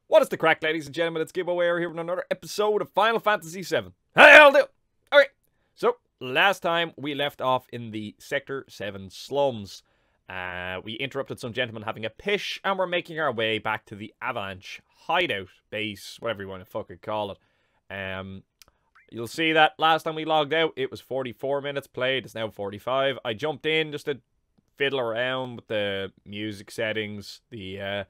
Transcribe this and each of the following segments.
What is the crack, ladies and gentlemen? It's Gibboeire here with another episode of Final Fantasy VII. How'll do? Alright, so last time we left off in the Sector 7 slums. We interrupted some gentlemen having a pish, and we're making our way back to the Avalanche hideout, base, whatever you want to fucking call it. You'll see that last time we logged out, it was 44 minutes played. It's now 45. I jumped in just to fiddle around with the music settings, the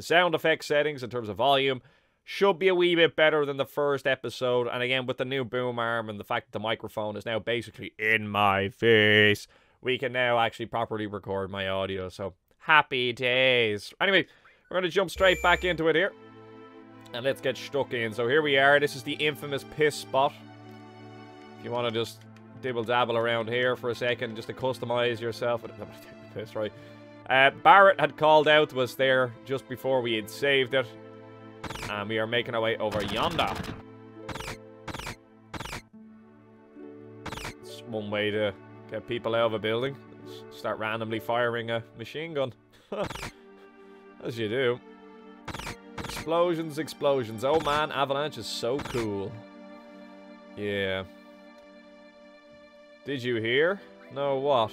sound effect settings in terms of volume. Should be a wee bit better than the first episode. And again, with the new boom arm and the fact that the microphone is now basically in my face, we can now actually properly record my audio. So, happy days. Anyway, we're going to jump straight back into it here. And let's get stuck in. So here we are. This is the infamous piss spot. If you want to just dibble-dabble around here for a second, just to customize yourself. Piss, right? Barrett had called out to us there just before we had saved it. And we are making our way over yonder. It's one way to get people out of a building. Start randomly firing a machine gun. As you do. Explosions, explosions. Oh man, Avalanche is so cool. Yeah. Did you hear? No, what?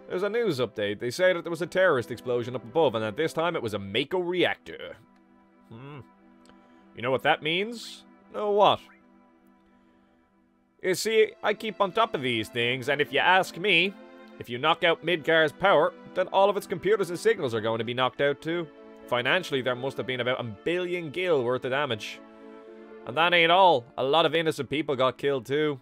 There's a news update. They say that there was a terrorist explosion up above, and that this time it was a Mako reactor. You know what that means? No, what? You see, I keep on top of these things, and if you ask me, if you knock out Midgar's power, then all of its computers and signals are going to be knocked out too. Financially, there must have been about 1 billion gil worth of damage. And that ain't all. A lot of innocent people got killed too.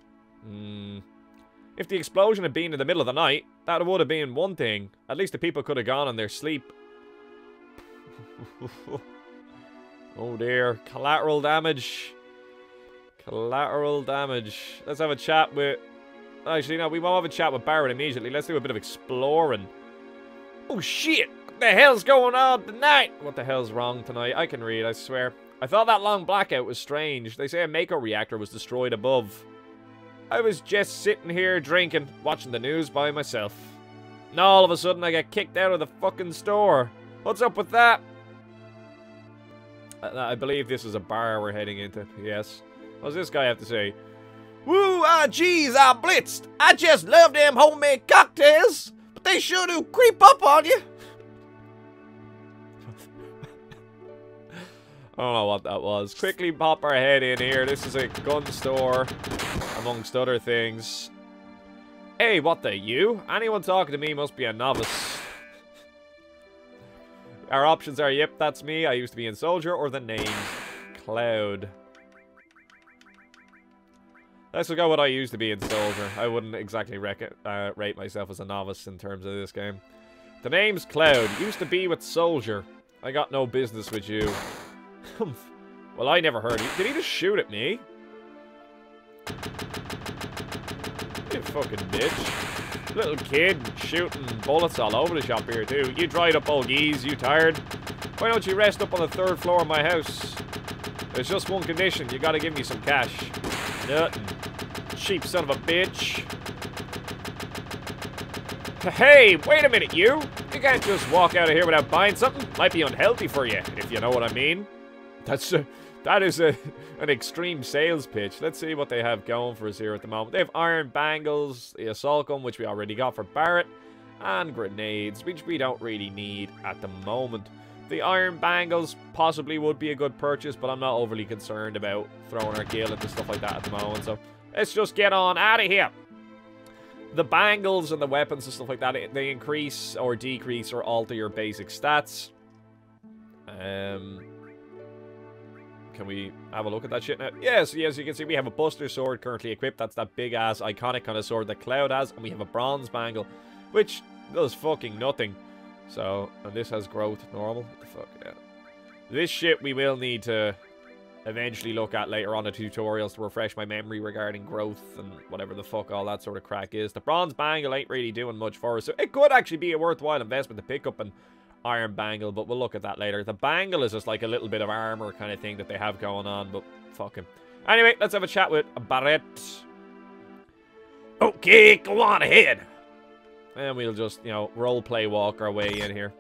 If the explosion had been in the middle of the night, that would have been one thing. At least the people could have gone on their sleep. Oh dear. Collateral damage. Collateral damage. Let's have a chat with... Actually, no, we won't have a chat with Barrett immediately. Let's do a bit of exploring. Oh shit! What the hell's going on tonight? What the hell's wrong tonight? I can read, I swear. I thought that long blackout was strange. They say a Mako reactor was destroyed above. I was just sitting here drinking, watching the news by myself. And all of a sudden I get kicked out of the fucking store. What's up with that? I believe this is a bar we're heading into, yes. What does this guy have to say? Woo, geez, I blitzed. I just love them homemade cocktails. But they sure do creep up on you. I don't know what that was. Quickly pop our head in here. This is a gun store, amongst other things. Hey, what the you? Anyone talking to me must be a novice. Our options are, yep, that's me. I used to be in Soldier, or the name Cloud. Let's go with I used to be in Soldier. I wouldn't exactly rate myself as a novice in terms of this game. The name's Cloud. Used to be with Soldier. I got no business with you. Well, I never heard. Did he just shoot at me? You fucking bitch. Little kid shooting bullets all over the shop here, too. You dried up old geese. You tired? Why don't you rest up on the 3rd floor of my house? There's just one condition. You gotta give me some cash. Nothing. Cheap son of a bitch. Hey, wait a minute, you. You can't just walk out of here without buying something. Might be unhealthy for you, if you know what I mean. That is an extreme sales pitch. Let's see what they have going for us here at the moment. They have iron bangles, the assault gun, which we already got for Barrett, and grenades, which we don't really need at the moment. The iron bangles possibly would be a good purchase, but I'm not overly concerned about throwing our gil into stuff like that at the moment. So let's just get on out of here. The bangles and the weapons and stuff like that, they increase or decrease or alter your basic stats. Can we have a look at that shit now? Yes, yes, you can see we have a Buster Sword currently equipped. That's that big-ass, iconic kind of sword that Cloud has. And we have a Bronze Bangle, which does fucking nothing. So, and this has growth normal. What the fuck? Yeah. This shit we will need to eventually look at later on in tutorials to refresh my memory regarding growth and whatever the fuck all that sort of crack is. The Bronze Bangle ain't really doing much for us. So it could actually be a worthwhile investment to pick up an iron bangle, but we'll look at that later. The bangle is just like a little bit of armor kind of thing that they have going on, but fuck him. Anyway, let's have a chat with Barrett. Okay, go on ahead. And we'll just, you know, roleplay walk our way in here.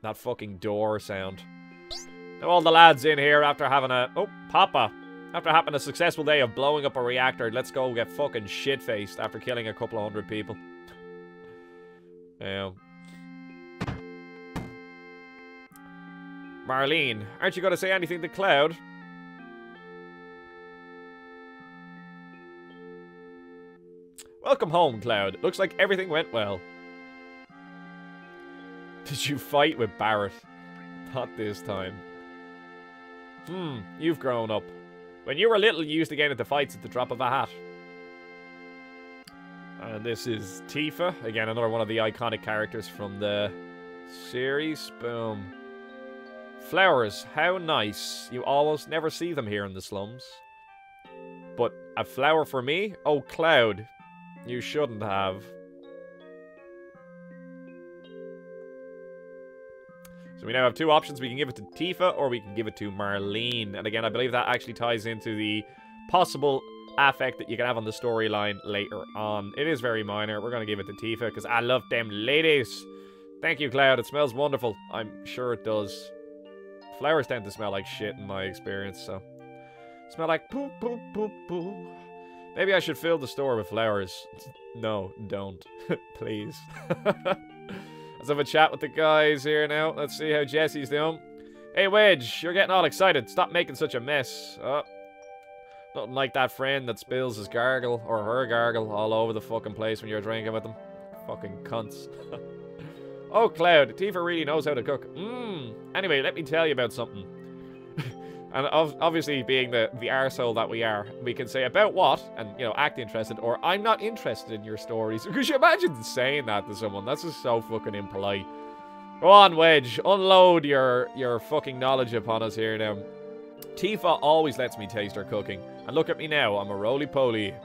That fucking door sound. All the lads in here after having a... Oh, Papa. After having a successful day of blowing up a reactor, let's go get fucking shit-faced after killing a couple of 100 people. Yeah. Marlene, aren't you going to say anything to Cloud? Welcome home, Cloud. Looks like everything went well. Did you fight with Barrett? Not this time. You've grown up. When you were little, you used to get into fights at the drop of a hat. And this is Tifa. Again, another one of the iconic characters from the series. Boom. Flowers, how nice. You almost never see them here in the slums. But a flower for me? Oh, Cloud. You shouldn't have. So we now have two options. We can give it to Tifa or we can give it to Marlene. And again, I believe that actually ties into the possible affect that you can have on the storyline later on. It is very minor. We're going to give it to Tifa because I love them ladies. Thank you, Cloud. It smells wonderful. I'm sure it does. Flowers tend to smell like shit in my experience, so... Smell like poo, poo, poo, poo. Maybe I should fill the store with flowers. No, don't. Please. Let's have a chat with the guys here now. Let's see how Jesse's doing. Hey, Wedge, you're getting all excited. Stop making such a mess. Oh. Nothing like that friend that spills his gargle, or her gargle, all over the fucking place when you're drinking with them. Fucking cunts. Oh, Cloud, Tifa really knows how to cook. Anyway, let me tell you about something. And obviously, being the arsehole that we are, we can say about what, and, you know, act interested, or I'm not interested in your stories. Could you imagine saying that to someone? That's just so fucking impolite. Go on, Wedge. Unload your fucking knowledge upon us here now. Tifa always lets me taste her cooking. And look at me now, I'm a roly-poly.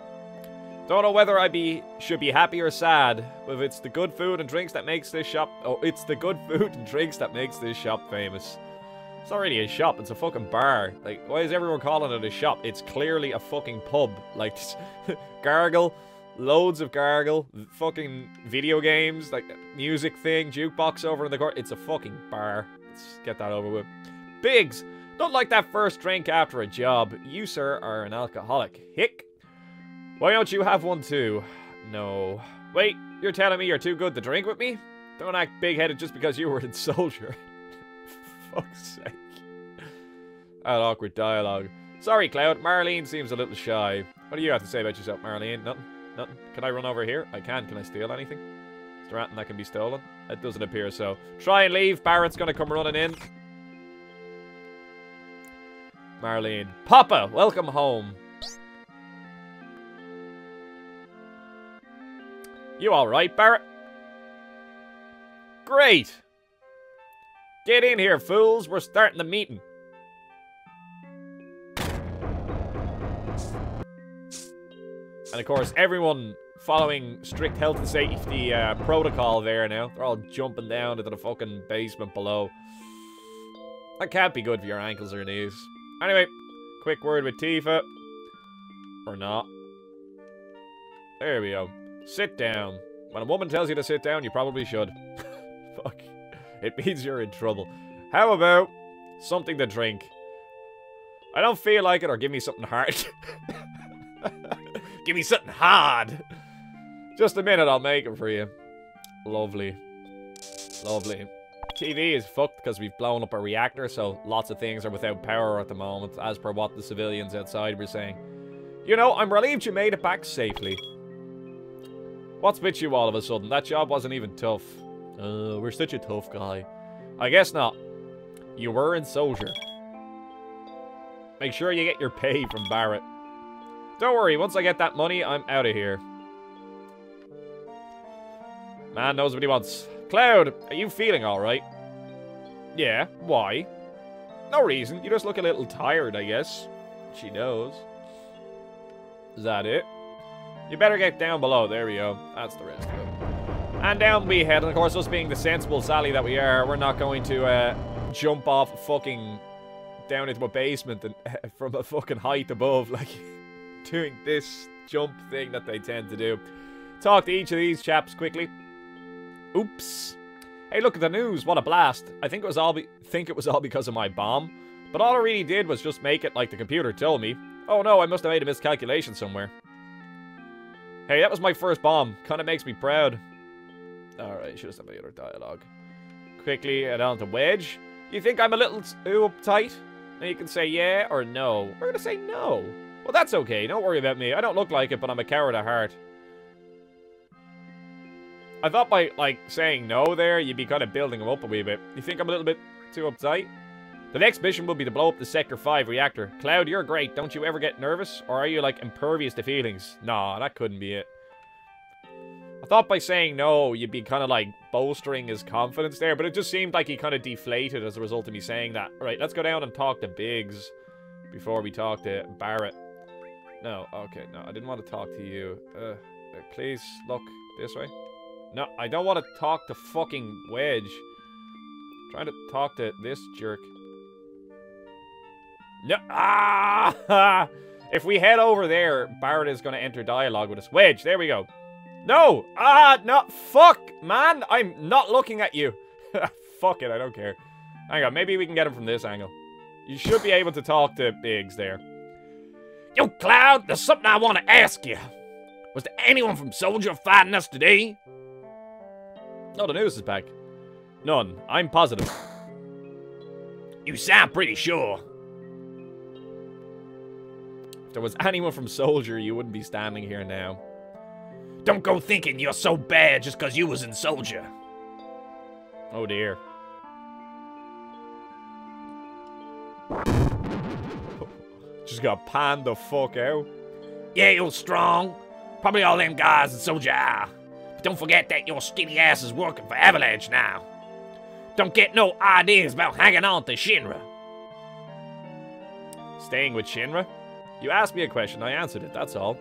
Don't know whether I should be happy or sad. If it's the good food and drinks that makes this shop... Oh, it's the good food and drinks that makes this shop famous. It's not really a shop, it's a fucking bar. Like, why is everyone calling it a shop? It's clearly a fucking pub. Like, gargle, loads of gargle, fucking video games, like, music thing, jukebox over in the court. It's a fucking bar. Let's get that over with. Biggs, don't like that first drink after a job. You, sir, are an alcoholic. Hick. Why don't you have one too? No. Wait, you're telling me you're too good to drink with me? Don't act big-headed just because you were in Soldier. Fuck's sake. That awkward dialogue. Sorry, Cloud. Marlene seems a little shy. What do you have to say about yourself, Marlene? Nothing? Nothing? Can I run over here? I can. Can I steal anything? Is there anything that can be stolen? It doesn't appear so. Try and leave. Barrett's gonna come running in. Marlene. Papa, welcome home. You alright, Barrett? Great! Get in here, fools. We're starting the meeting. And of course, everyone following strict health and safety protocol there now. They're all jumping down into the fucking basement below. That can't be good for your ankles or knees. Anyway, quick word with Tifa. Or not. There we go. Sit down. When a woman tells you to sit down, you probably should. Fuck. It means you're in trouble. How about something to drink? I don't feel like it, or give me something hard. Give me something hard. Just a minute, I'll make it for you. Lovely. Lovely. TV is fucked because we've blown up a reactor, so lots of things are without power at the moment, as per what the civilians outside were saying. You know, I'm relieved you made it back safely. What's with you all of a sudden? That job wasn't even tough. We're such a tough guy. I guess not. You were in Soldier. Make sure you get your pay from Barrett. Don't worry, once I get that money, I'm out of here. Man knows what he wants. Cloud, are you feeling alright? Yeah, why? No reason, you just look a little tired, I guess. She knows. Is that it? You better get down below. There we go. That's the rest of it. And down we head. And of course, us being the sensible Sally that we are, we're not going to jump off fucking down into a basement and from a fucking height above, like doing this jump thing that they tend to do. Talk to each of these chaps quickly. Oops. Hey, look at the news. What a blast. I think it was all because of my bomb. But all I really did was just make it like the computer told me. Oh no, I must have made a miscalculation somewhere. Hey, that was my first bomb. Kinda makes me proud. Alright, should have said the other dialogue. Quickly head on to Wedge. You think I'm a little too uptight? And you can say yeah or no. We're gonna say no. Well, that's okay. Don't worry about me. I don't look like it, but I'm a coward at heart. I thought by, like, saying no there, you'd be kind of building him up a wee bit. You think I'm a little bit too uptight? The next mission will be to blow up the Sector 5 reactor. Cloud, you're great. Don't you ever get nervous? Or are you, like, impervious to feelings? Nah, that couldn't be it. I thought by saying no, you'd be kind of, like, bolstering his confidence there, but it just seemed like he kind of deflated as a result of me saying that. Right, let's go down and talk to Biggs before we talk to Barrett. No, okay, no, I didn't want to talk to you. Please, look this way. No, I don't want to talk to fucking Wedge. I'm trying to talk to this jerk. No, if we head over there, Barrett is going to enter dialogue with us. Wedge, there we go. No! No, fuck, man! I'm not looking at you. Fuck it, I don't care. Hang on, maybe we can get him from this angle. You should be able to talk to Biggs there. Yo, Cloud, there's something I want to ask you. Was there anyone from Soldier fighting us today? Oh, the news is back. None. I'm positive. You sound pretty sure. If there was anyone from Soldier, you wouldn't be standing here now. Don't go thinking you're so bad just because you was in Soldier. Oh dear. Just got panned the fuck out. Yeah, you're strong. Probably all them guys in Soldier are. But don't forget that your skinny ass is working for Avalanche now. Don't get no ideas about hanging on to Shinra. Staying with Shinra? You asked me a question, I answered it, that's all.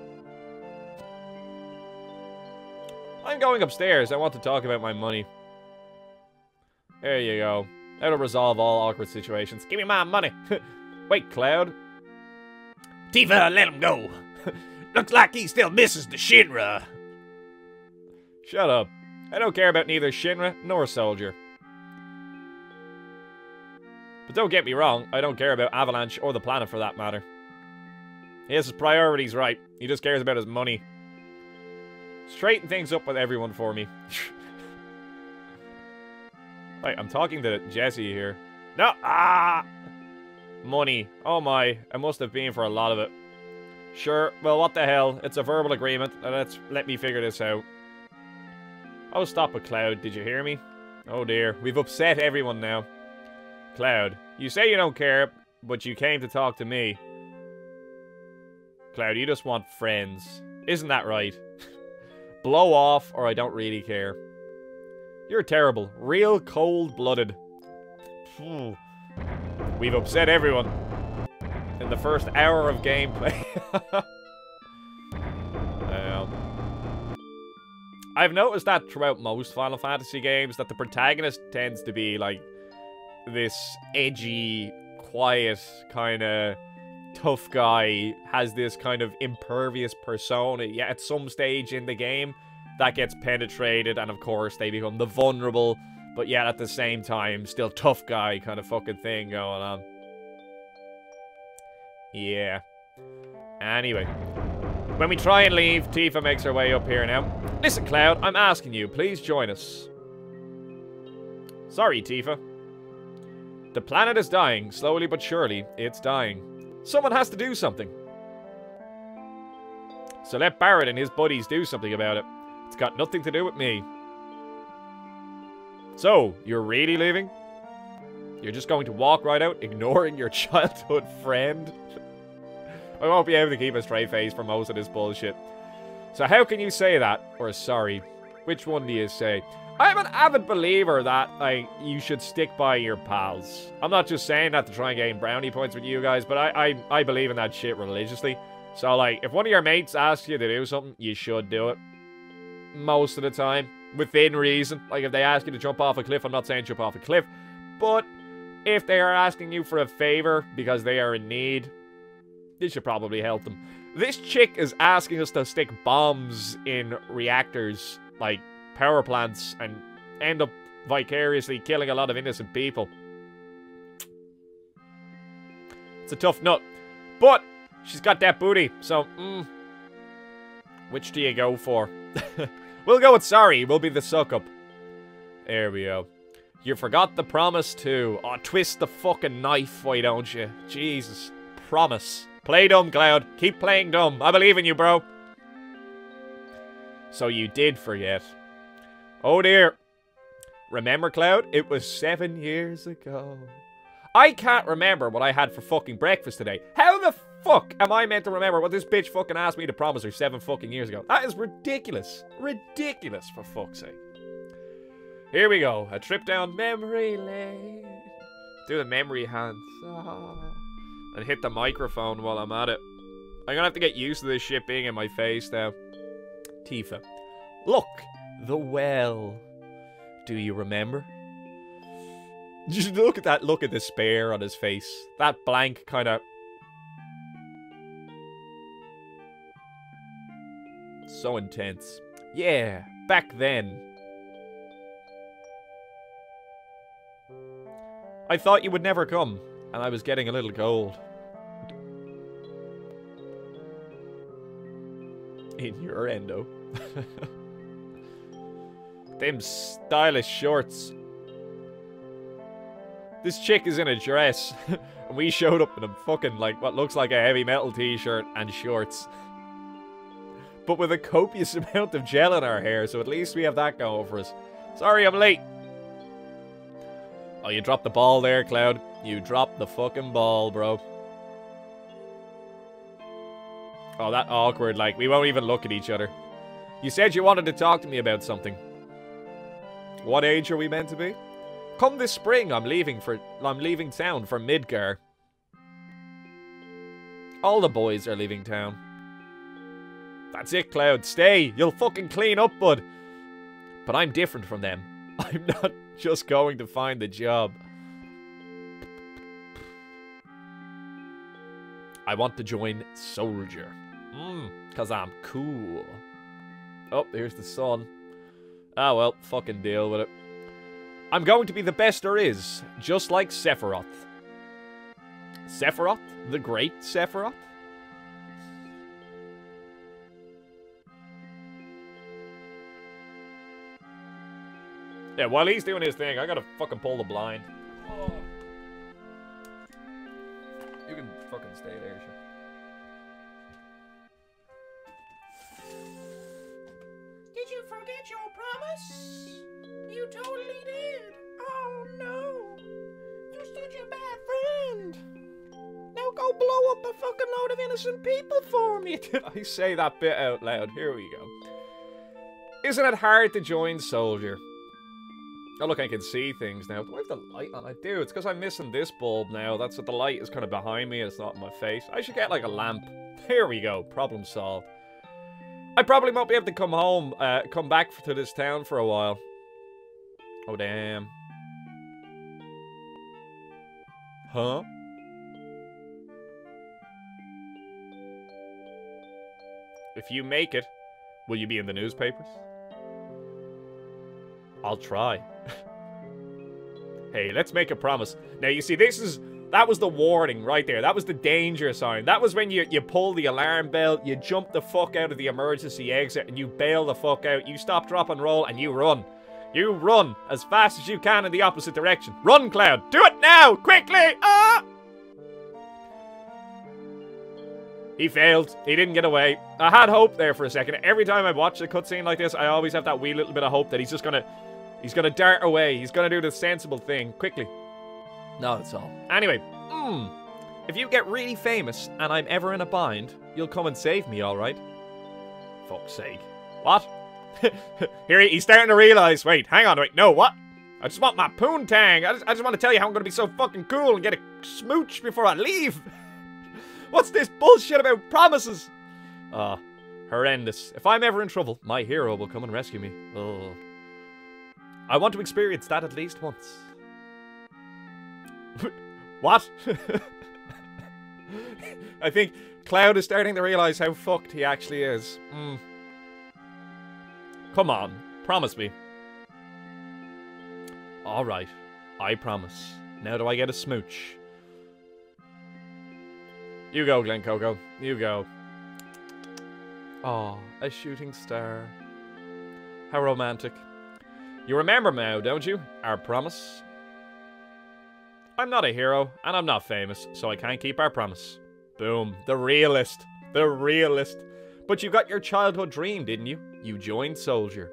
I'm going upstairs. I want to talk about my money. There you go. That'll resolve all awkward situations. Give me my money. Wait, Cloud. Tifa, let him go. Looks like he still misses the Shinra. Shut up. I don't care about neither Shinra nor Soldier. But don't get me wrong, I don't care about Avalanche or the planet for that matter. He has his priorities right. He just cares about his money. Straighten things up with everyone for me. Right, I'm talking to Jesse here. No! Money. Oh my. I must have been for a lot of it. Sure. Well, what the hell. It's a verbal agreement. Let me figure this out. Oh, stop it, Cloud. Did you hear me? Oh dear. We've upset everyone now. Cloud, you say you don't care, but you came to talk to me. Cloud, you just want friends. Isn't that right? Blow off, or I don't really care. You're terrible. Real cold-blooded. We've upset everyone. In the first hour of gameplay. I've noticed that throughout most Final Fantasy games, that the protagonist tends to be, like, this edgy, quiet, kind of tough guy, has this kind of impervious persona. Yeah, at some stage in the game, that gets penetrated, and of course, they become the vulnerable, but yet at the same time, still tough guy kind of fucking thing going on. Yeah. Anyway. When we try and leave, Tifa makes her way up here now. Listen, Cloud, I'm asking you, please join us. Sorry, Tifa. The planet is dying. Slowly but surely, it's dying. Someone has to do something. So let Barrett and his buddies do something about it. It's got nothing to do with me. So, you're really leaving? You're just going to walk right out, ignoring your childhood friend? I won't be able to keep a straight face for most of this bullshit. So how can you say that? Or sorry. Which one do you say? I'm an avid believer that, like, you should stick by your pals. I'm not just saying that to try and gain brownie points with you guys, but I believe in that shit religiously. So, like, if one of your mates asks you to do something, you should do it. Most of the time. Within reason. Like, if they ask you to jump off a cliff, I'm not saying jump off a cliff. But if they are asking you for a favor because they are in need, you should probably help them. This chick is asking us to stick bombs in reactors, like power plants, and end up vicariously killing a lot of innocent people. It's a tough nut. But she's got that booty, so, which do you go for? We'll go with sorry. We'll be the suck-up. There we go. You forgot the promise too. Oh, twist the fucking knife, why don't you? Jesus. Promise. Play dumb, Cloud. Keep playing dumb. I believe in you, bro. So you did forget. Oh dear. Remember, Cloud? It was 7 years ago. I can't remember what I had for fucking breakfast today. How the fuck am I meant to remember what this bitch fucking asked me to promise her 7 fucking years ago? That is ridiculous. Ridiculous, for fuck's sake. Here we go. A trip down memory lane. Do the memory hands. Oh. And hit the microphone while I'm at it. I'm gonna have to get used to this shit being in my face now. Tifa. Look, the well. Do you remember? Just look at that look of despair on his face. That blank kind of... So intense. Yeah, back then. I thought you would never come, and I was getting a little cold. In your endo. Them stylish shorts. This chick is in a dress, and we showed up in a fucking, like, what looks like a heavy metal t-shirt and shorts. But with a copious amount of gel in our hair, so at least we have that going for us. Sorry, I'm late. Oh, you dropped the ball there, Cloud. You dropped the fucking ball, bro. Oh, that awkward, like, we won't even look at each other. You said you wanted to talk to me about something. What age are we meant to be? Come this spring, I'm leaving town for Midgar. All the boys are leaving town. That's it, Cloud. Stay. You'll fucking clean up, bud. But I'm different from them. I'm not just going to find the job. I want to join Soldier. Because I'm cool. Oh, here's the sun. Ah, well, fucking deal with it. I'm going to be the best there is, just like Sephiroth. Sephiroth? The great Sephiroth? Yeah, while he's doing his thing, I gotta fucking pull the blind. Oh. You can fucking stay there, sure. Did you forget your promise? You totally did. Oh no. You're such a bad friend. Now go blow up a fucking load of innocent people for me. Did I say that bit out loud? Here we go. Isn't it hard to join Soldier? Oh, look, I can see things now. Do I have the light on? I do. It's because I'm missing this bulb now. That's what the light is kind of behind me. It's not in my face. I should get, like, a lamp. There we go. Problem solved. I probably won't be able to come back to this town for a while. Oh, damn. Huh? If you make it, will you be in the newspapers? I'll try. Hey, let's make a promise. Now, you see, that was the warning right there. That was the danger sign. That was when you pull the alarm bell, you jump the fuck out of the emergency exit, and you bail the fuck out. You stop, drop, and roll, and you run. You run as fast as you can in the opposite direction. Run, Cloud! Do it now! Quickly! Ah! He failed. He didn't get away. I had hope there for a second. Every time I watch a cutscene like this, I always have that wee little bit of hope that he's gonna dart away. He's gonna do the sensible thing. Quickly. No, that's all. Anyway, if you get really famous and I'm ever in a bind, you'll come and save me, alright? Fuck's sake. What? Here, he's starting to realize. Wait, hang on, wait, no, what? I just want my poontang. I just want to tell you how I'm gonna be so fucking cool and get a smooch before I leave. What's this bullshit about promises? Horrendous. If I'm ever in trouble, my hero will come and rescue me. Oh. I want to experience that at least once. What? I think Cloud is starting to realize how fucked he actually is. Come on, promise me. Alright, I promise. Now do I get a smooch? You go, Glen Coco. You go. Oh, a shooting star. How romantic. You remember Mao, don't you? Our promise? I'm not a hero, and I'm not famous, so I can't keep our promise. Boom. The realist. The realist. But you got your childhood dream, didn't you? You joined Soldier.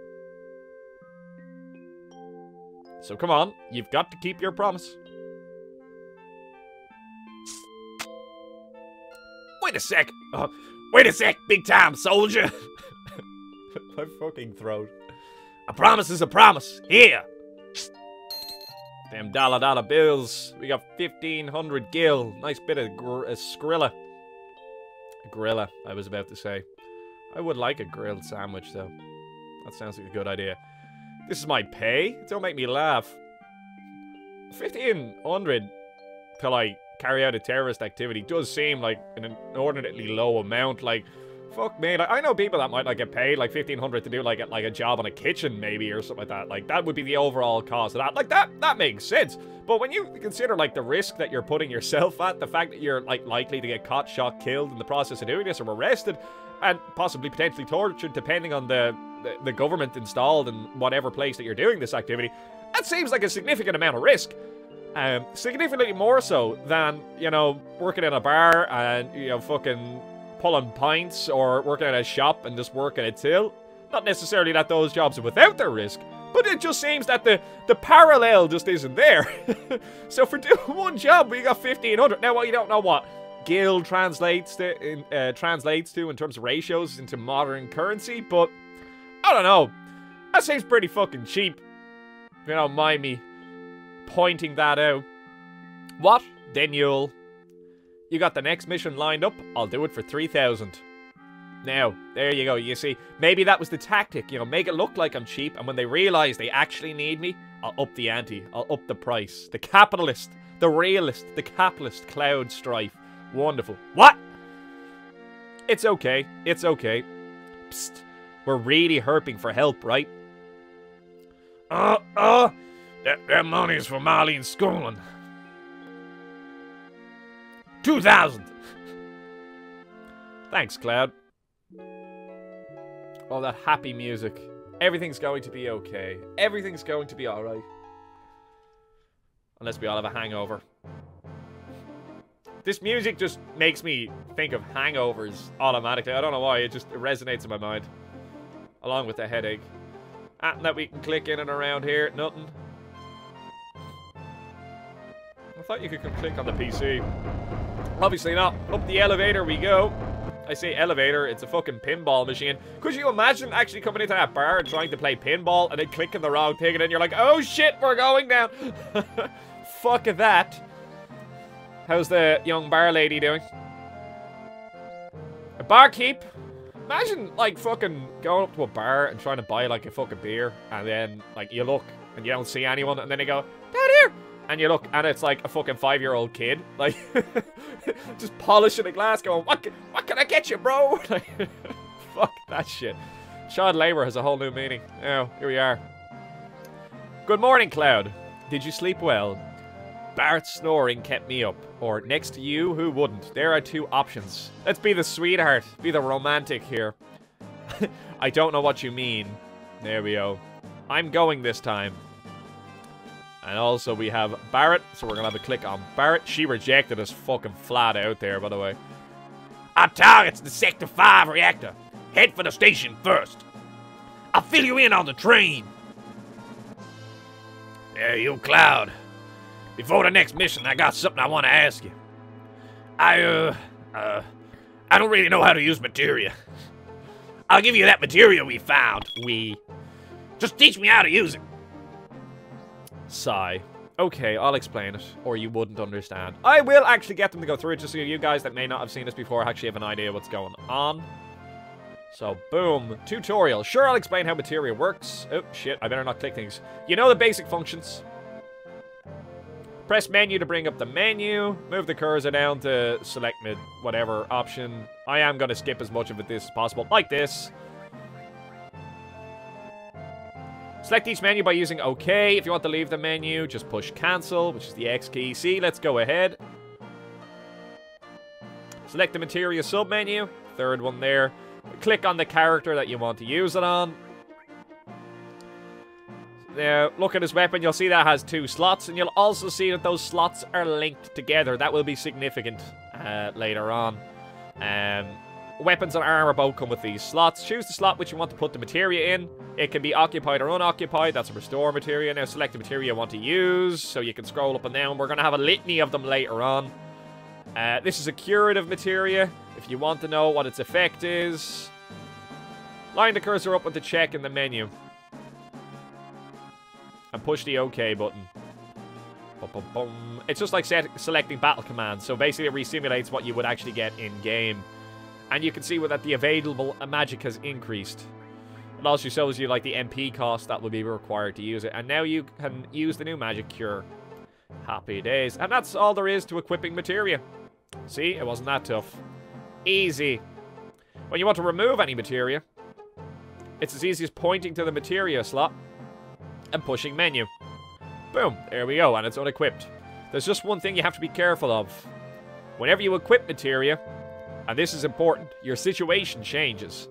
So come on, you've got to keep your promise. Wait a sec. Wait a sec, big time soldier. My fucking throat. A promise is a promise. Here. Damn dollar bills. We got 1,500 gil. Nice bit of skrilla. Grilla, I was about to say. I would like a grilled sandwich, though. That sounds like a good idea. This is my pay? Don't make me laugh. 1,500 to, like, carry out a terrorist activity does seem like an inordinately low amount. Like, fuck me. Like, I know people that might, like, get paid, like, 1,500 to do, like a job on a kitchen, maybe, or something like that. Like, that would be the overall cost of that. Like, that makes sense. But when you consider, like, the risk that you're putting yourself at, the fact that you're, like, likely to get caught, shot, killed in the process of doing this, or arrested, and possibly potentially tortured, depending on the government installed in whatever place that you're doing this activity, that seems like a significant amount of risk. Significantly more so than, you know, working in a bar and, you know, fucking pulling pints, or working at a shop and just working a till. Not necessarily that those jobs are without their risk, but it just seems that the parallel just isn't there. So for doing one job, we got 1,500. Now, well, you don't know what gil translates to in terms of ratios into modern currency, but I don't know. That seems pretty fucking cheap. If you don't mind me pointing that out. What? Then you got the next mission lined up. I'll do it for 3,000. Now, there you go. You see, maybe that was the tactic. You know, make it look like I'm cheap, and when they realize they actually need me, I'll up the ante. I'll up the price. The capitalist, the realist, the capitalist Cloud Strife. Wonderful. What? It's okay. It's okay. Psst. We're really herping for help, right? That money's for Marlene's schooling. 2,000. Thanks, Cloud. Oh, that happy music. Everything's going to be okay. Everything's going to be alright. Unless we all have a hangover. This music just makes me think of hangovers automatically. I don't know why, it resonates in my mind. Along with the headache. Nothing that we can click in and around here. Nothing. I thought you could click on the PC. Obviously not. Up the elevator we go. I say elevator, it's a fucking pinball machine. Could you imagine actually coming into that bar and trying to play pinball and then clicking the wrong thing and then you're like, oh shit, we're going down. Fuck that. How's the young bar lady doing? A barkeep? Imagine, like, fucking going up to a bar and trying to buy, like, a fucking beer, and then, like, you look, and you don't see anyone, and then they go, down here! And you look, and it's, like, a fucking 5-year-old kid, like, just polishing a glass, going, what can I get you, bro? Like, fuck that shit. Child labor has a whole new meaning. Oh, here we are. Good morning, Cloud. Did you sleep well? Bart's snoring kept me up. Or next to you, who wouldn't? There are two options. Let's be the sweetheart. Be the romantic here. I don't know what you mean. There we go. I'm going this time. And also we have Barrett. So we're going to have a click on Barrett. She rejected us fucking flat out there, by the way. Our target's the Sector 5 reactor. Head for the station first. I'll fill you in on the train. There you, Cloud. Before the next mission, I got something I want to ask you. I don't really know how to use materia. I'll give you that materia we found. Just teach me how to use it. Sigh. Okay, I'll explain it, or you wouldn't understand. I will actually get them to go through it, just so you guys that may not have seen this before actually have an idea what's going on. So, boom. Tutorial. Sure, I'll explain how materia works. Oh, shit, I better not click things. You know the basic functions. Press menu to bring up the menu. Move the cursor down to select mid whatever option. I am going to skip as much of it as possible, like this. Select each menu by using OK. If you want to leave the menu, just push cancel, which is the X key. See, let's go ahead. Select the materia submenu, third one there. Click on the character that you want to use it on. Now, look at this weapon, you'll see that has 2 slots, and you'll also see that those slots are linked together. That will be significant later on. Weapons and armor both come with these slots. Choose the slot which you want to put the materia in. It can be occupied or unoccupied. That's a restore materia. Now select the materia you want to use, so you can scroll up and down. We're going to have a litany of them later on. This is a curative materia. If you want to know what its effect is, line the cursor up with the check in the menu. And push the OK button. It's just like selecting battle commands. So basically it re-simulates what you would actually get in-game. And you can see that the available magic has increased. It also shows you like the MP cost that will be required to use it. And now you can use the new magic cure. Happy days. And that's all there is to equipping materia. See, it wasn't that tough. Easy. When you want to remove any materia, it's as easy as pointing to the materia slot and pushing menu. Boom, there we go, and it's unequipped. There's just one thing you have to be careful of. Whenever you equip materia, and this is important, your situation changes.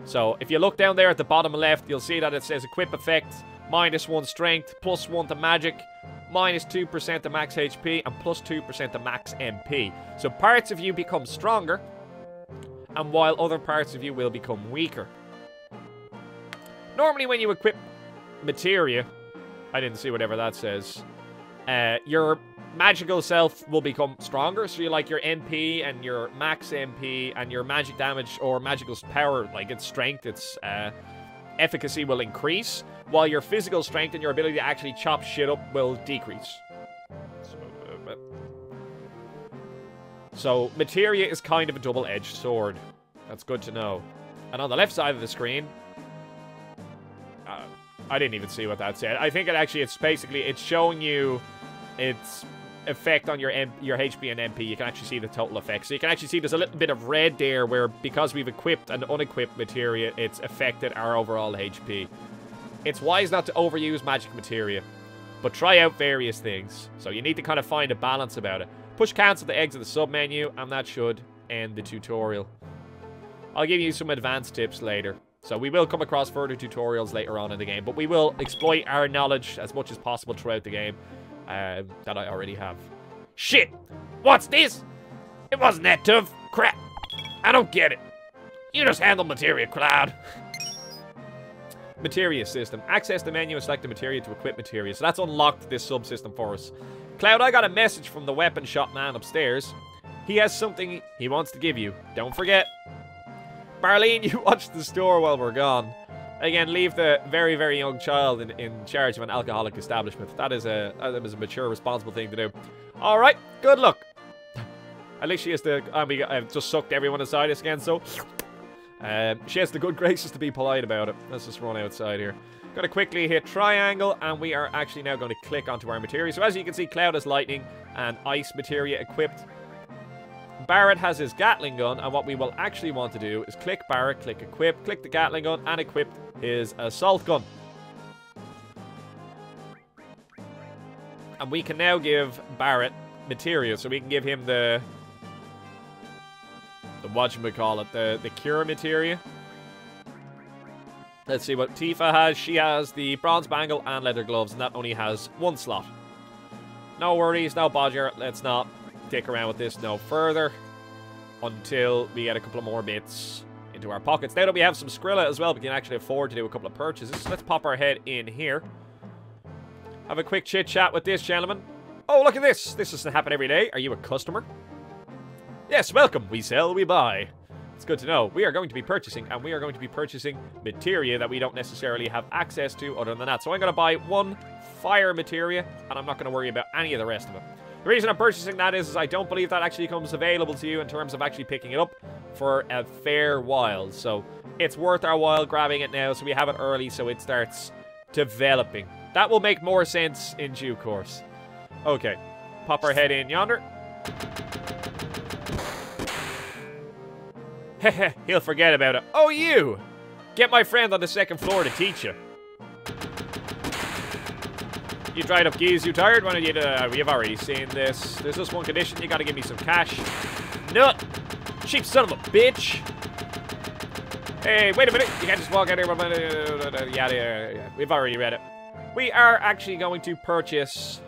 So, if you look down there at the bottom left, you'll see that it says equip effect, -1 strength, +1 to magic, -2% to max HP, and +2% to max MP. So parts of you become stronger, and while other parts of you will become weaker. Normally when you equip materia, I didn't see whatever that says, your magical self will become stronger, so you like your MP and your max MP and your magic damage or magical power, like its strength, its efficacy will increase, while your physical strength and your ability to actually chop shit up will decrease. So materia is kind of a double-edged sword. That's good to know. And on the left side of the screen, I didn't even see what that said. I think it's basically, it's showing you its effect on your HP and MP. You can actually see the total effect. So you can actually see there's a little bit of red there where because we've equipped and unequipped materia, it's affected our overall HP. It's wise not to overuse magic materia, but try out various things. So you need to kind of find a balance about it. Push cancel to exit the sub-menu, and that should end the tutorial. I'll give you some advanced tips later. So we will come across further tutorials later on in the game, but we will exploit our knowledge as much as possible throughout the game that I already have. Shit! What's this? It wasn't that tough. Crap. I don't get it. You just handle materia, Cloud. Materia system. Access the menu and select the materia to equip materia. So that's unlocked this subsystem for us. Cloud, I got a message from the weapon shop man upstairs. He has something he wants to give you. Don't forget. Marlene, you watch the store while we're gone. Again, leave the very, very young child in charge of an alcoholic establishment. That is a mature, responsible thing to do. Alright, good luck. At least she has the... I've just sucked everyone aside again, so... she has the good graces to be polite about it. Let's just run outside here. Gonna quickly hit triangle, and we are actually now going to click onto our materia. So as you can see, Cloud has lightning and ice materia equipped. Barrett has his Gatling gun, and what we will actually want to do is click Barrett, click equip, click the Gatling gun, and equip his assault gun. And we can now give Barrett materia, so we can give him the whatchamacallit, the cure materia. Let's see what Tifa has. She has the bronze bangle and leather gloves, and that only has 1 slot. No worries, no bodger. Let's not dick around with this no further until we get a couple of more bits into our pockets. Now that we have some Skrilla as well, we can actually afford to do a couple of purchases. So let's pop our head in here. Have a quick chit chat with this gentleman. Oh, look at this. This doesn't happen every day. Are you a customer? Yes, welcome. We sell, we buy. It's good to know. We are going to be purchasing, and we are going to be purchasing materia that we don't necessarily have access to other than that. So I'm going to buy 1 fire materia, and I'm not going to worry about any of the rest of it. The reason I'm purchasing that is I don't believe that actually comes available to you in terms of actually picking it up for a fair while. So it's worth our while grabbing it now, so we have it early so it starts developing. That will make more sense in due course. Okay, pop our head in yonder. Heh, he'll forget about it. Oh, you! Get my friend on the 2nd floor to teach you. You dried up geese, you tired? Why don't you, we've already seen this. There's just one condition, you gotta give me some cash. nut. Cheap son of a bitch. Hey, wait a minute. You can't just walk out here. Yeah. We've already read it. We are actually going to purchase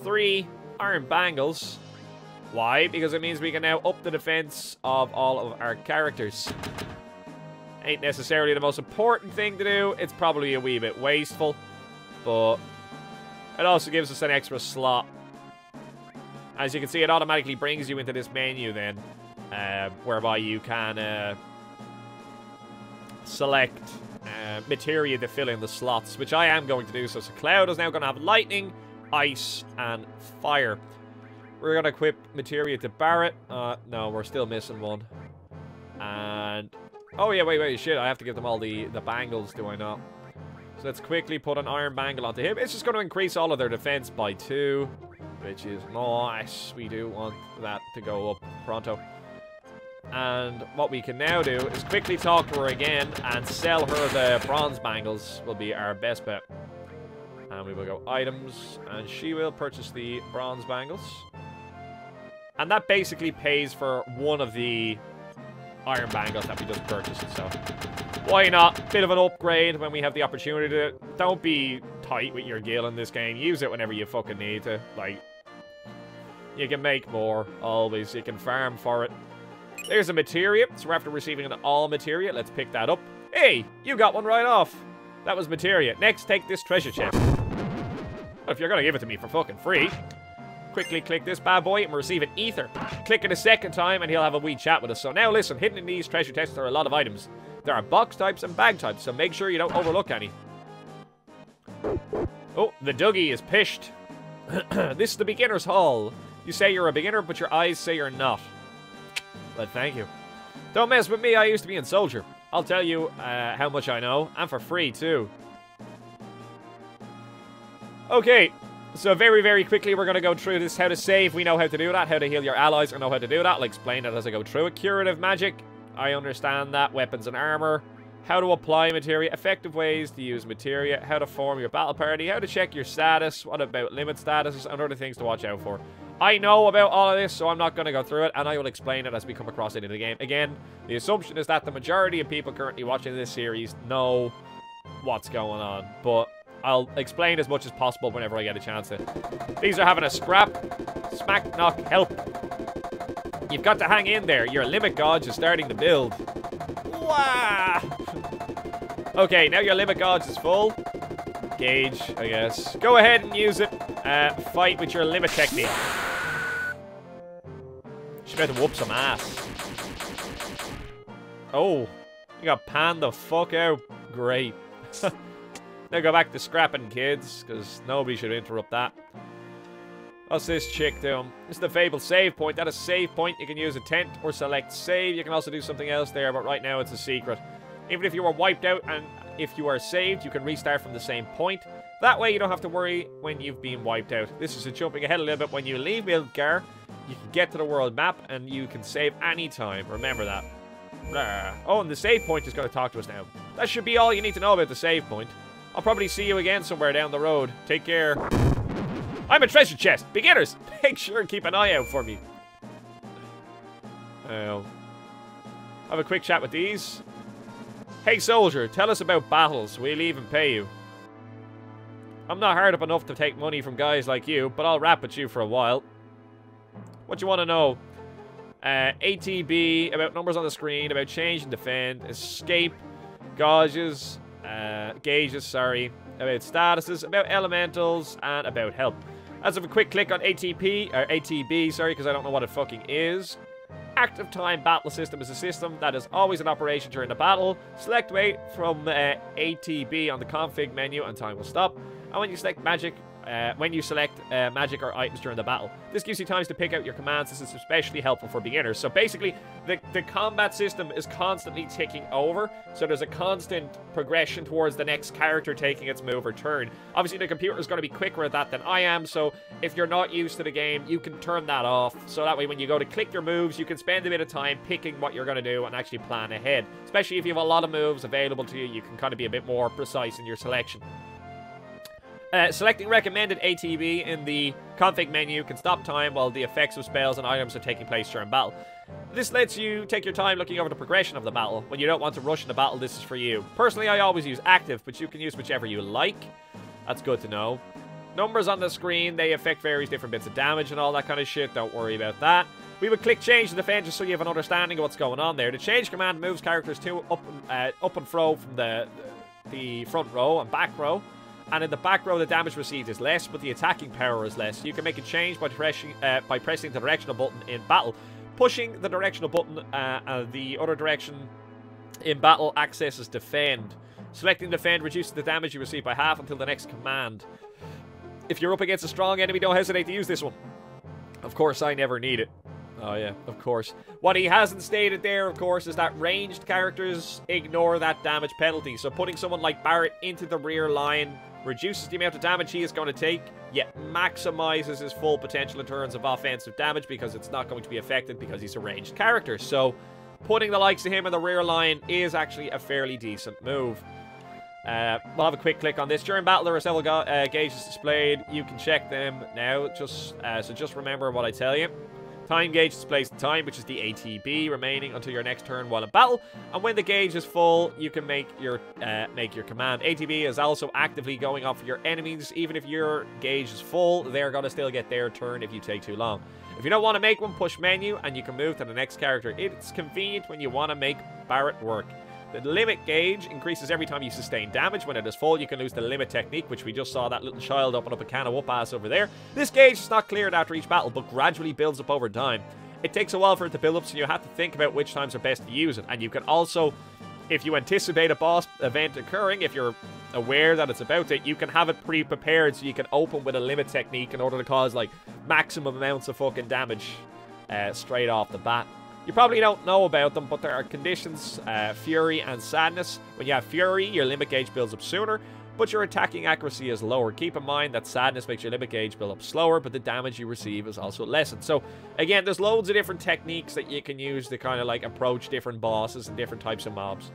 3 iron bangles. Why? Because it means we can now up the defense of all of our characters. Ain't necessarily the most important thing to do. It's probably a wee bit wasteful. But it also gives us an extra slot. As you can see, it automatically brings you into this menu then. Whereby you can select materia to fill in the slots. Which I am going to do. So Cloud is now going to have lightning, ice, and fire. We're going to equip materia to Barret. No, we're still missing one. And... oh, yeah, wait, shit. I have to give them all the bangles, do I not? So let's quickly put an iron bangle onto him. It's just going to increase all of their defense by 2. Which is nice. We do want that to go up pronto. And what we can now do is quickly talk to her again and sell her the bronze bangles will be our best bet. And we will go items, and she will purchase the bronze bangles. And that basically pays for one of the iron bangles that we just purchased, so why not? Bit of an upgrade when we have the opportunity to. Don't be tight with your gil in this game. Use it whenever you fucking need to. Like, you can make more, always. You can farm for it. There's a materia, so after receiving an all materia, let's pick that up. Hey, you got one right off. That was materia. Next, take this treasure chest. Well, if you're gonna give it to me for fucking free, quickly click this bad boy and receive an ether. Click it a second time and he'll have a wee chat with us. So now listen, hidden in these treasure chests are a lot of items. There are box types and bag types, so make sure you don't overlook any. Oh, the Dougie is pished. This is the beginner's hall. You say you're a beginner, but your eyes say you're not. But thank you. Don't mess with me, I used to be in Soldier. I'll tell you how much I know, and for free too. Okay, so very, very quickly we're going to go through this. How to save, we know how to do that. How to heal your allies, I know how to do that. I'll explain it as I go through it. Curative magic, I understand that. Weapons and armor. How to apply materia. Effective ways to use materia. How to form your battle party. How to check your status. What about limit statuses and other things to watch out for. I know about all of this, so I'm not going to go through it, and I will explain it as we come across it in the game. Again, the assumption is that the majority of people currently watching this series know what's going on, but I'll explain as much as possible whenever I get a chance to. These are having a scrap. Smack, knock, help. You've got to hang in there. Your limit gauge is starting to build. Wow. Okay, now your limit gauge is full. Gauge, I guess. Go ahead and use it. Fight with your limit technique. She's about to whoop some ass. Oh, you got panned the fuck out. Great. Now go back to scrapping, kids, because nobody should interrupt that. What's this chick doing? This is the Fable save point. At a save point, you can use a tent or select save. You can also do something else there, but right now it's a secret. Even if you were wiped out and if you are saved, you can restart from the same point. That way you don't have to worry when you've been wiped out. This is a jumping ahead a little bit. When you leave Gibboeire, you can get to the world map and you can save anytime. Remember that. Oh, and the save point is going to talk to us now. That should be all you need to know about the save point. I'll probably see you again somewhere down the road. Take care. I'm a treasure chest. Beginners, make sure and keep an eye out for me. Have a quick chat with these. Hey, soldier, tell us about battles. We'll even pay you. I'm not hard up enough to take money from guys like you, but I'll rap with you for a while. What you want to know? ATB, about numbers on the screen, about change and defend, escape, gauges, gauges, sorry, about statuses, about elementals, and about help. As of a quick click on ATB, sorry, because I don't know what it fucking is. Active time battle system is a system that is always in operation during the battle. Select wait from ATB on the config menu and time will stop. And when you select magic, magic or items during the battle, this gives you times to pick out your commands. This is especially helpful for beginners. So basically, the combat system is constantly ticking over, so there's a constant progression towards the next character taking its move or turn. Obviously, the computer is going to be quicker at that than I am, so if you're not used to the game, you can turn that off, so that way when you go to click your moves, you can spend a bit of time picking what you're going to do and actually plan ahead. Especially if you have a lot of moves available to you, you can kind of be a bit more precise in your selection. Selecting recommended ATB in the config menu can stop time while the effects of spells and items are taking place during battle. This lets you take your time looking over the progression of the battle. When you don't want to rush in the battle, this is for you. Personally, I always use active, but you can use whichever you like. That's good to know. Numbers on the screen, they affect various different bits of damage and all that kind of shit. Don't worry about that. We would click change to defend just so you have an understanding of what's going on there. The change command moves characters to up and fro from the front row and back row. And in the back row, the damage received is less, but the attacking power is less. You can make a change by pressing the directional button in battle. Pushing the directional button the other direction in battle accesses defend. Selecting defend reduces the damage you receive by half until the next command. If you're up against a strong enemy, don't hesitate to use this one. Of course, I never need it. Oh yeah, of course. What he hasn't stated there, of course, is that ranged characters ignore that damage penalty. So putting someone like Barret into the rear line reduces the amount of damage he is going to take, yet maximizes his full potential in terms of offensive damage because it's not going to be affected because he's a ranged character. So putting the likes of him in the rear line is actually a fairly decent move. We'll have a quick click on this. During battle, there are several gauges displayed. You can check them now. So just remember what I tell you. Time gauge displays the time, which is the ATB remaining until your next turn while in battle. And when the gauge is full, you can make your command. ATB is also actively going off for your enemies. Even if your gauge is full, they're going to still get their turn if you take too long. If you don't want to make one, push menu and you can move to the next character. It's convenient when you want to make Barret work. The limit gauge increases every time you sustain damage. When it is full, you can lose the limit technique, which we just saw that little child open up a can of whoop-ass over there. This gauge is not cleared after each battle, but gradually builds up over time. It takes a while for it to build up, so you have to think about which times are best to use it. And you can also, if you anticipate a boss event occurring, if you're aware that it's about it, you can have it pre-prepared so you can open with a limit technique in order to cause, like, maximum amounts of fucking damage straight off the bat. You probably don't know about them, but there are conditions, Fury and Sadness. When you have Fury, your limit gauge builds up sooner, but your attacking accuracy is lower. Keep in mind that Sadness makes your limit gauge build up slower, but the damage you receive is also lessened. So, again, there's loads of different techniques that you can use to kind of, like, approach different bosses and different types of mobs.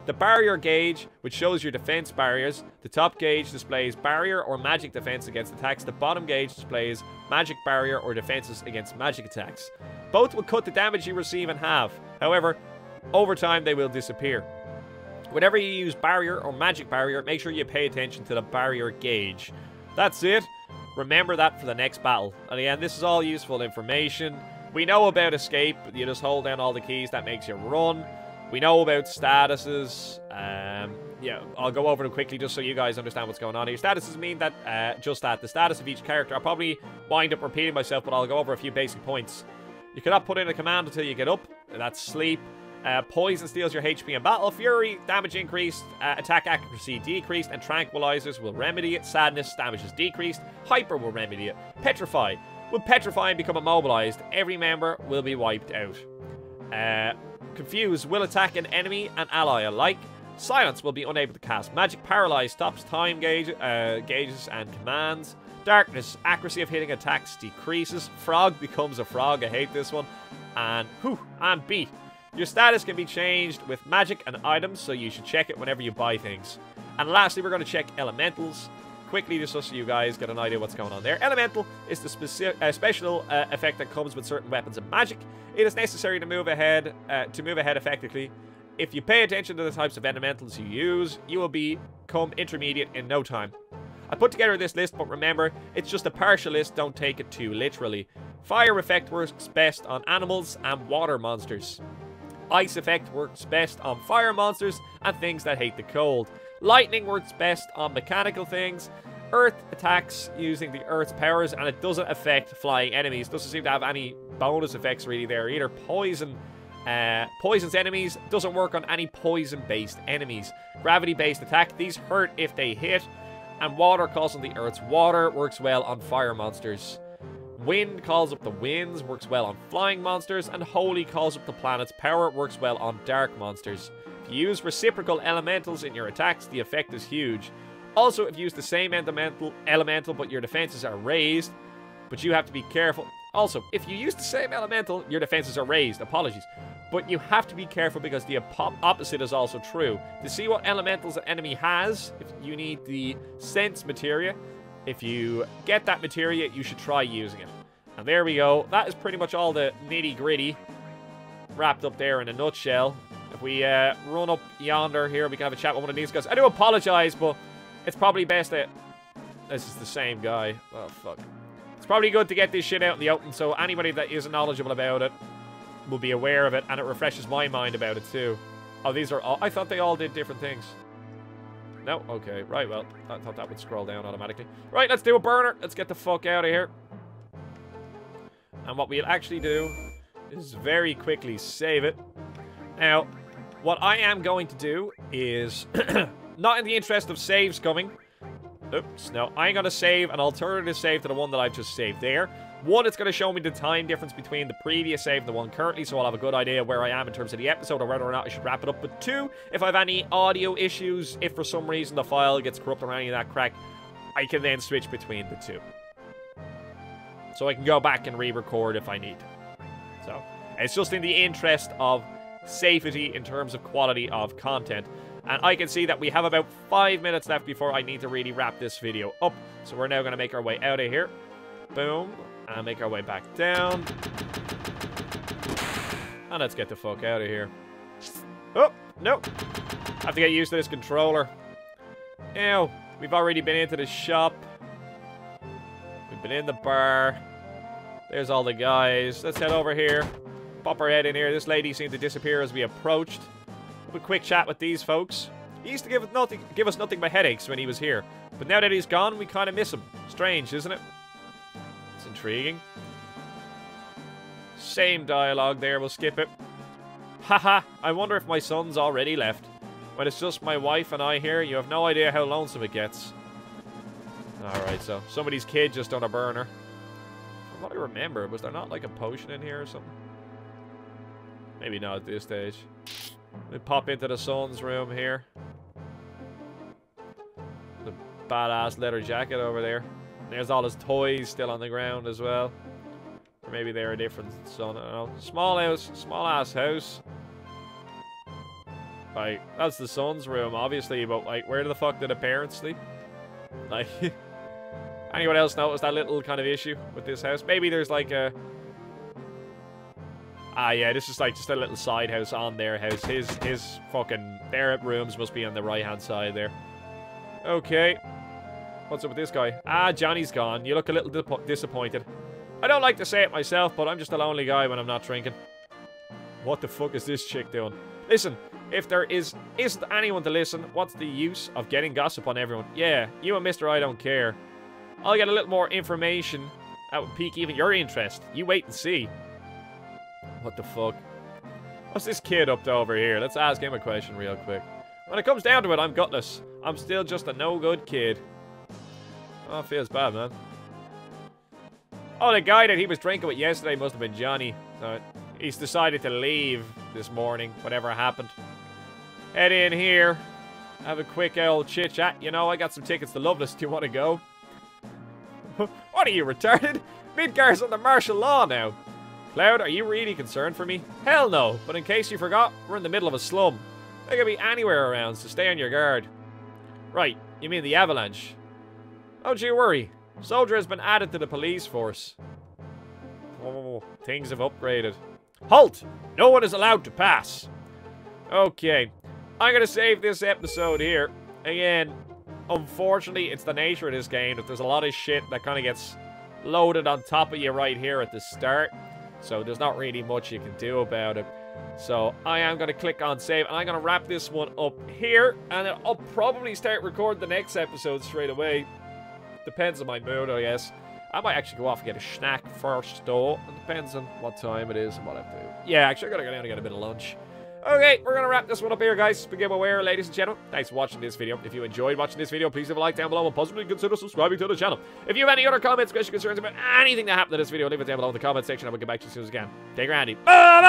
The barrier gauge, which shows your defense barriers. The top gauge displays barrier or magic defense against attacks. The bottom gauge displays magic barrier or defenses against magic attacks. Both will cut the damage you receive in half. However, over time they will disappear. Whenever you use barrier or magic barrier, make sure you pay attention to the barrier gauge. That's it. Remember that for the next battle. And again, this is all useful information. We know about escape. You just hold down all the keys. That makes you run. We know about statuses. Yeah, I'll go over them quickly just so you guys understand what's going on here. Statuses mean that, just that, the status of each character. I'll probably wind up repeating myself, but I'll go over a few basic points. You cannot put in a command until you get up. That's sleep. Poison steals your HP in battle. Fury, damage increased. Attack accuracy decreased. And tranquilizers will remedy it. Sadness, damage is decreased. Hyper will remedy it. Petrify. When Petrify and become immobilized, every member will be wiped out. Confuse will attack an enemy and ally alike. Silence will be unable to cast magic. Paralyze stops time gauges and commands. Darkness, accuracy of hitting attacks decreases. Frog becomes a frog. I hate this one. And beat. Your status can be changed with magic and items, so you should check it whenever you buy things. And lastly, we're going to check elementals. Quickly, just so you guys get an idea what's going on there. Elemental is the special effect that comes with certain weapons and magic. It is necessary to move ahead effectively. If you pay attention to the types of elementals you use, you will become intermediate in no time. I put together this list, but remember, it's just a partial list, don't take it too literally. Fire effect works best on animals and water monsters. Ice effect works best on fire monsters and things that hate the cold. Lightning works best on mechanical things. Earth attacks using the Earth's powers, and it doesn't affect flying enemies. Doesn't seem to have any bonus effects really there either. Poison's enemies doesn't work on any poison-based enemies. Gravity-based attack, these hurt if they hit. And water calls on the Earth's water, works well on fire monsters. Wind calls up the winds, works well on flying monsters. And Holy calls up the planet's power, works well on dark monsters. If you use reciprocal elementals in your attacks, the effect is huge. Also, if you use the same elemental but your defenses are raised, but you have to be careful. Also, if you use the same elemental, your defenses are raised. Apologies. But you have to be careful because the opposite is also true. To see what elementals an enemy has, if you need the sense materia, if you get that materia, you should try using it. And there we go. That is pretty much all the nitty-gritty wrapped up there in a nutshell. If we run up yonder here, we can have a chat with one of these guys. I do apologize, but it's probably best that... This is the same guy. Oh, fuck. It's probably good to get this shit out in the open, so anybody that isn't knowledgeable about it will be aware of it, and it refreshes my mind about it, too. Oh, these are all... I thought they all did different things. No? Okay. Right, well, I thought that would scroll down automatically. Right, let's do a burner. Let's get the fuck out of here. And what we'll actually do is very quickly save it. Now, what I am going to do is... not in the interest of saves coming... Oops, no, I'm going to save an alternative save to the one that I've just saved there. One, it's going to show me the time difference between the previous save and the one currently, so I'll have a good idea where I am in terms of the episode or whether or not I should wrap it up. But two, if I have any audio issues, if for some reason the file gets corrupted or any of that crack, I can then switch between the two. So I can go back and re-record if I need to. So, it's just in the interest of safety in terms of quality of content. And I can see that we have about 5 minutes left before I need to really wrap this video up. So we're now going to make our way out of here. Boom. And make our way back down. And let's get the fuck out of here. Oh, no. I have to get used to this controller. Ew. We've already been into the shop. We've been in the bar. There's all the guys. Let's head over here. Pop our head in here. This lady seemed to disappear as we approached. A quick chat with these folks. He used to give us nothing but headaches when he was here. But now that he's gone, we kind of miss him. Strange, isn't it? It's intriguing. Same dialogue there, we'll skip it. Haha, I wonder if my son's already left. When it's just my wife and I here, you have no idea how lonesome it gets. Alright, so somebody's kid just done a burner. From what I remember, was there not like a potion in here or something? Maybe not at this stage. We pop into the son's room here. The badass leather jacket over there. There's all his toys still on the ground as well. Or maybe they're a different son, I don't know. Small house, small ass house. Like, that's the son's room, obviously, but like, where the fuck did the parents sleep? Like, anyone else notice that little kind of issue with this house? Maybe there's like a... Ah, yeah, this is like just a little side house on their house. His fucking... Their rooms must be on the right-hand side there. Okay. What's up with this guy? Ah, Johnny's gone. You look a little disappointed. I don't like to say it myself, but I'm just a lonely guy when I'm not drinking. What the fuck is this chick doing? Listen, if there isn't anyone to listen, what's the use of getting gossip on everyone? Yeah, you and Mr. I don't care. I'll get a little more information that would pique even your interest. You wait and see. What the fuck? What's this kid up to over here? Let's ask him a question real quick. When it comes down to it, I'm gutless. I'm still just a no-good kid. Oh, it feels bad, man. Oh, the guy that he was drinking with yesterday must have been Johnny. He's decided to leave this morning, whatever happened. Head in here. Have a quick old chit-chat. You know, I got some tickets to Loveless. Do you want to go? What are you, retarded? Midgar's under martial law now. Cloud, are you really concerned for me? Hell no, but in case you forgot, we're in the middle of a slum. There could be anywhere around, so stay on your guard. Right, you mean the Avalanche? Don't you worry. Soldier has been added to the police force. Oh, things have upgraded. Halt! No one is allowed to pass. Okay, I'm gonna save this episode here. Again, unfortunately, it's the nature of this game that there's a lot of shit that kind of gets loaded on top of you right here at the start. So there's not really much you can do about it. So I am going to click on save, and I'm going to wrap this one up here. And then I'll probably start recording the next episode straight away. Depends on my mood, I guess. I might actually go off and get a snack first, though. It depends on what time it is and what I have to do. Yeah, actually, I'm going to go down and get a bit of lunch. Okay, we're going to wrap this one up here, guys. It's been Gibboeire, ladies and gentlemen. Thanks for watching this video. If you enjoyed watching this video, please leave a like down below and possibly consider subscribing to the channel. If you have any other comments, questions, concerns about anything that happened in this video, leave it down below in the comment section and we'll get back to you as soon as we can. Take it handy. Bye!